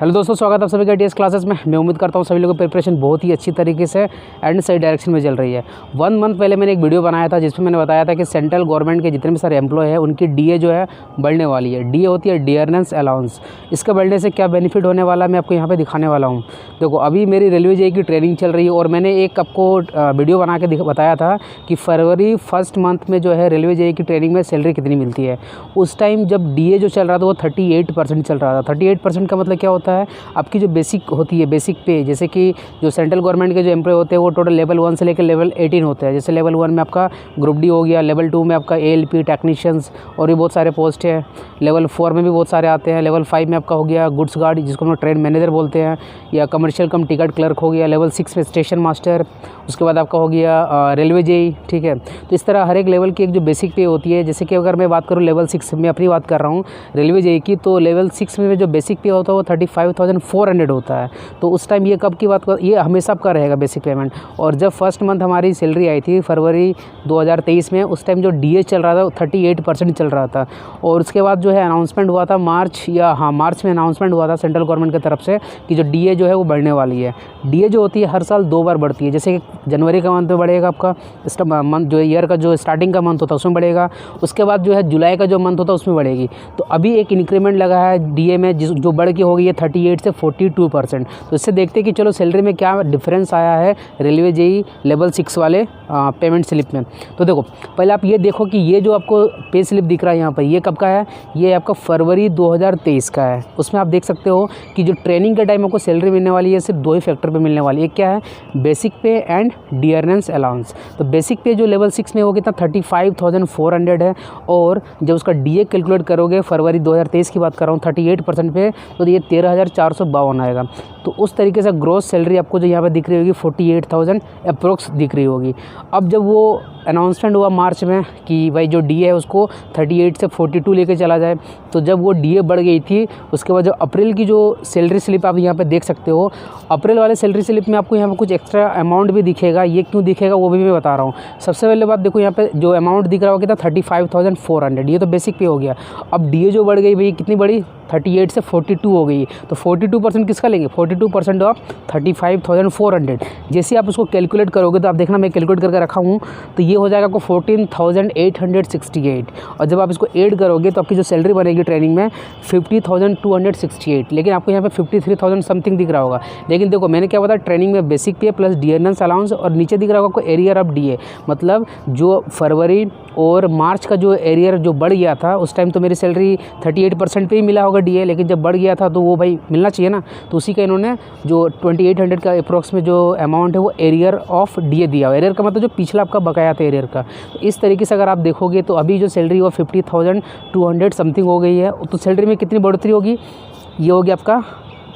Hello दोस्तों, स्वागत है आप सभी का टीएस क्लासेस में। मैं उम्मीद करता हूँ सभी लोगों की प्रिपरेशन बहुत ही अच्छी तरीके से एंड सही डायरेक्शन में चल रही है। 1 मंथ पहले मैंने एक वीडियो बनाया था जिसमें मैंने बताया था कि सेंट्रल गवर्नमेंट के जितने भी सारे एम्प्लॉय हैं उनकी डीए जो है बढ़ने वाली है। डीए होती है डियरनेस अलाउंस। इसका बढ़ने से क्या बेनिफिट होने वाला है मैं आपको यहाँ पर दिखाने वाला हूँ। देखो, अभी मेरी रेलवे जेई की ट्रेनिंग चल रही है और मैंने एक आपको वीडियो बना के बताया था कि फरवरी फर्स्ट मंथ में जो है रेलवे जेई की ट्रेनिंग में सैलरी कितनी मिलती है। उस टाइम जब डीए जो चल रहा था वो 38% चल रहा था। 38% का मतलब क्या होता है, आपकी जो बेसिक होती है, बेसिक पे, जैसे कि जो सेंट्रल गवर्नमेंट के जो एम्प्लॉय होते हैं वो टोटल लेवल 1 से लेकर लेवल 18 होते हैं। जैसे लेवल 1 में आपका ग्रुप डी हो गया, लेवल 2 में आपका एएलपी टेक्नीशियंस और भी बहुत सारे पोस्ट हैं। लेवल 4 में भी बहुत सारे आते हैं। लेवल 5 में आपका हो गया गुड्स गार्ड जिसको हम लोग ट्रेन मैनेजर बोलते हैं, या कमर्शियल कम टिकट क्लर्क हो गया। लेवल 6 में स्टेशन मास्टर, उसके बाद आपका हो गया रेलवे जेई। ठीक है, तो इस तरह हर एक लेवल की एक जो बेसिक पे होती है। जैसे कि अगर मैं बात करूँ लेवल 6 में, अपनी बात कर रहा हूँ रेलवे जेई की, तो लेवल 6 में जो बेसिक पे होता है वो 35,400 होता है। तो उस टाइम ये कब की बात कर, ये हमेशा आपका रहेगा बेसिक पेमेंट। और जब फर्स्ट मंथ हमारी सैलरी आई थी फरवरी 2023 में, उस टाइम जो डीए चल रहा था वो 38% चल रहा था। और उसके बाद जो है अनाउंसमेंट हुआ था मार्च में अनाउंसमेंट हुआ था सेंट्रल गवर्नमेंट की तरफ से कि जो डीए जो है वो बढ़ने वाली है। डीए जो होती है हर साल 2 बार बढ़ती है। जैसे कि जनवरी का मंथ में बढ़ेगा आपका मंथ, जो ईयर का जो स्टार्टिंग का मंथ होता है उसमें बढ़ेगा। उसके बाद जो है जुलाई का जो मंथ होता है उसमें बढ़ेगी। तो अभी एक इंक्रीमेंट लगा है डीए में जो बढ़ के हो गई है 38 से 42%। तो इससे देखते हैं कि चलो सैलरी में क्या डिफरेंस आया है रेलवे जेई लेवल 6 वाले पेमेंट स्लिप में। तो देखो, पहले आप ये देखो कि ये जो आपको पे स्लिप दिख रहा है यहाँ पर, ये कब का है? ये आपका फरवरी 2023 का है। उसमें आप देख सकते हो कि जो ट्रेनिंग के टाइम आपको सैलरी मिलने वाली है सिर्फ 2 ही फैक्टर पे मिलने वाली है। एक क्या है? बेसिक पे एंड डियरनेस अलाउंस। तो बेसिक पे जो लेवल 6 में वो कितना 35,400 है, और जब उसका डीए कैलकुलेट करोगे फरवरी 2023 की बात कर रहा हूँ 38% पे, तो ये 13,452 आएगा। तो उस तरीके से ग्रोस सैलरी आपको जो यहाँ पे दिख रही होगी 48,000 अप्रोक्स दिख रही होगी। अब जब वो अनाउंसमेंट हुआ मार्च में कि भाई जो डीए है उसको 38 से 42 लेके चला जाए, तो जब वो डीए बढ़ गई थी उसके बाद जो अप्रैल की जो सैलरी स्लिप आप यहाँ पे देख सकते हो, अप्रैल वाले सैलरी स्लिप में आपको यहाँ पे कुछ एक्स्ट्रा अमाउंट भी दिखेगा। ये क्यों दिखेगा वो भी मैं बता रहा हूँ। सबसे पहले बात देखो, यहाँ पे जो अमाउंट दिख रहा होगा कितना 35,400, ये तो बेसिक पे हो गया। अब डीए जो बढ़ गई भाई, कितनी बढ़ी? 38 से 42 हो गई। तो 42% किसका लेंगे? 42% ऑफ 35,400। जैसे आप उसको कैलकुलेट करोगे तो आप देखना, मैं कैलकुलेट करके रखा हूँ, तो ये हो जाएगा आपको 14,868। और जब आप इसको ऐड करोगे तो आपकी जो सैलरी बनेगी ट्रेनिंग में 50,268। लेकिन आपको यहाँ पे 53,000 समथिंग दिख रहा होगा। लेकिन देखो, मैंने क्या बताया, ट्रेनिंग में बेसिक पे प्लस डियरनेस अलाउंस, और नीचे दिख रहा होगा आपको एरियर ऑफ डीए। मतलब जो फरवरी और मार्च का जो एरियर जो बढ़ गया था, उस टाइम तो मेरी सैलरी 38% पे ही मिला होगा डीए, लेकिन जब बढ़ गया था तो वो भाई मिलना चाहिए ना। तो उसी का इन्होंने जो 2800 का अप्रॉक्स में जो अमाउंट है वो एरियर ऑफ डीए दिया। एरियर का मतलब जो पिछला आपका बकाया था एरियर का। तो इस तरीके से अगर आप देखोगे तो अभी जो सैलरी वो 50,200 समथिंग हो गई है। तो सैलरी में कितनी बढ़ोतरी होगी? ये हो गया आपका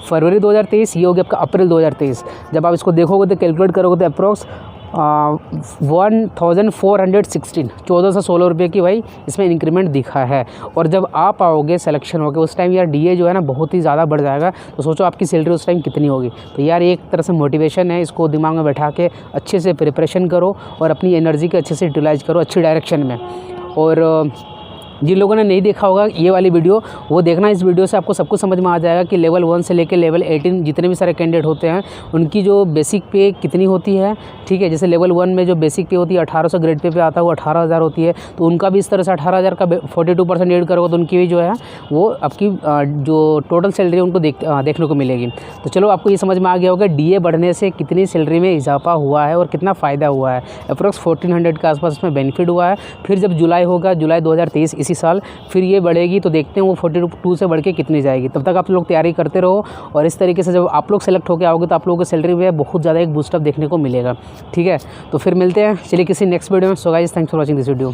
फरवरी 2023, ये हो गया आपका अप्रैल 2023। जब आप इसको देखोगे तो कैलकुलेट करोगे तो अप्रॉक्स 1,416, 1416 रुपये की भाई इसमें इंक्रीमेंट दिखा है। और जब आप आओगे सिलेक्शन होगे उस टाइम यार डीए जो है ना बहुत ही ज़्यादा बढ़ जाएगा। तो सोचो आपकी सैलरी उस टाइम कितनी होगी। तो यार एक तरह से मोटिवेशन है, इसको दिमाग में बैठा के अच्छे से प्रिपरेशन करो और अपनी एनर्जी को अच्छे से यूटिलाइज करो अच्छी डायरेक्शन में। और जिन लोगों ने नहीं देखा होगा ये वाली वीडियो, वो देखना। इस वीडियो से आपको सब कुछ समझ में आ जाएगा कि लेवल 1 से लेकर लेवल 18 जितने भी सारे कैंडिडेट होते हैं उनकी जो बेसिक पे कितनी होती है। ठीक है, जैसे लेवल 1 में जो बेसिक पे होती है 1800 ग्रेड पे आता है वो 18,000 होती है। तो उनका भी इस तरह से 18,000 का 42% ऐड करोगे तो उनकी भी जो है वो आपकी जो टोटल सैलरी है उनको देखने को मिलेगी। तो चलो, आपको ये समझ में आ गया होगा डीए बढ़ने से कितनी सैलरी में इजाफा हुआ है और कितना फ़ायदा हुआ है। अप्रॉक्स 1400 के आसपास इसमें बेनिफिट हुआ है। फिर जब जुलाई होगा, जुलाई 2023 इसी साल, फिर ये बढ़ेगी। तो देखते हैं वो 42 से बढ़ के कितनी जाएगी। तब तक आप लोग तैयारी करते रहो, और इस तरीके से जब आप लोग सेलेक्ट होकर आओगे तो आप लोगों को सैलरी में बहुत ज़्यादा एक बूस्टअप देखने को मिलेगा। ठीक है, तो फिर मिलते हैं चलिए किसी नेक्स्ट वीडियो में। So guys, thanks for watching this video.